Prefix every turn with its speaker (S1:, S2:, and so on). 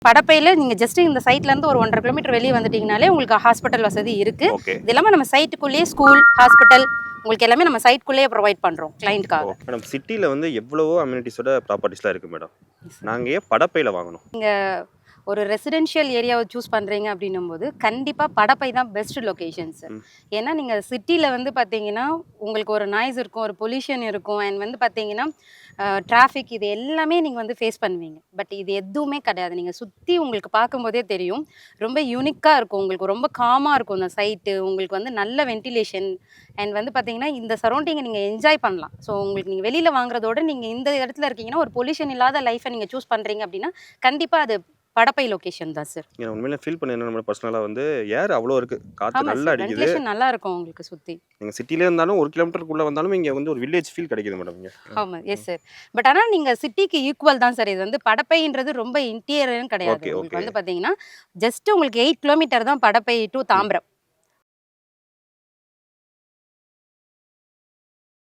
S1: படப்பையில நீங்க ஜஸ்ட் இந்த சைட்ல இருந்து ஒரு 1.5 கிலோமீட்டர் வெளியே வந்துட்டீங்கனாலே உங்களுக்கு ஹாஸ்பிட்டல் வசதி இருக்கு.
S2: ஓகே.
S1: இது இல்லாம நம்ம சைட்டுக்குள்ளேயே ஸ்கூல், ஹாஸ்பிட்டல் உங்களுக்கு எல்லாமே நம்ம சைட்குள்ளேயே ப்ரொவைட் பண்றோம்
S2: ஓ
S1: கிளையண்ட்காக.
S2: மேடம், சிட்டில வந்து எவ்வளவோ அம்யூனிட்டிஸோட ப்ராப்பர்ட்டிஸ்லாம் இருக்கு மேடம். நாங்க ஏன் படப்பையில வாங்கணும்?
S1: ஒரு ரெசிடென்ஷியல் ஏரியாவை சூஸ் பண்ணுறீங்க அப்படின்னும்போது கண்டிப்பாக படப்பை தான் பெஸ்ட் லொக்கேஷன்ஸ்.
S2: ம்.
S1: ஏன்னா நீங்கள் சிட்டியில் வந்து பார்த்தீங்கன்னா உங்களுக்கு ஒரு நாய்ஸ் இருக்கும், ஒரு பொல்யூஷன் இருக்கும், அண்ட் வந்து பார்த்தீங்கன்னா டிராஃபிக் இது எல்லாமே நீங்கள் வந்து ஃபேஸ் பண்ணுவீங்க. பட் இது எதுவுமே கிடையாது. நீங்கள் சுற்றி உங்களுக்கு பார்க்கும்போதே தெரியும், ரொம்ப யூனிக்காக இருக்கும், உங்களுக்கு ரொம்ப காமாக இருக்கும் இந்த சைட்டு, உங்களுக்கு வந்து நல்ல வென்டிலேஷன் அண்ட் வந்து பார்த்தீங்கன்னா இந்த சரௌண்டிங்கை நீங்கள் என்ஜாய் பண்ணலாம். ஸோ உங்களுக்கு நீங்கள் வெளியில் வாங்குறதோட நீங்கள் இந்த இடத்துல இருக்கீங்கன்னா ஒரு பொல்யூஷன் இல்லாத லைஃப்பை நீங்கள் சூஸ் பண்ணுறீங்க அப்படின்னா கண்டிப்பாக அது படப்பை லொகேஷன் தான் சார்.
S2: நான் உண்மையிலே ஃபீல் பண்ண என்ன நம்ம பர்சனலா வந்து ஏர் அவ்வளோ இருக்கு. காத்து
S1: ஆமா
S2: நல்லா
S1: சார்.
S2: அடிக்குது.
S1: வென்டிலேஷன் நல்லா இருக்கும் உங்களுக்கு சுத்தி.
S2: நீங்க சிட்டில இருந்தாலும் 1 கிலோமீட்டருக்குள்ள வந்தாலும் இங்க வந்து ஒரு வில்லேஜ் ஃபீல் கிடைக்குது மேடம் இங்க.
S1: ஆமா. Yes sir. பட் ஆனா நீங்க சிட்டிக்கு ஈக்குவல் தான் சார். இது வந்து படப்பைன்றது ரொம்ப இன்டீரியர்ன்னு கிடையாது.
S2: ஓகே,
S1: உங்களுக்கு
S2: ஓகே.
S1: வந்து பார்த்தீங்கன்னா, ஜஸ்ட் உங்களுக்கு 8 கிலோமீட்டர் தான் படப்பை டூ
S2: ம்.
S1: தாம்பரம்.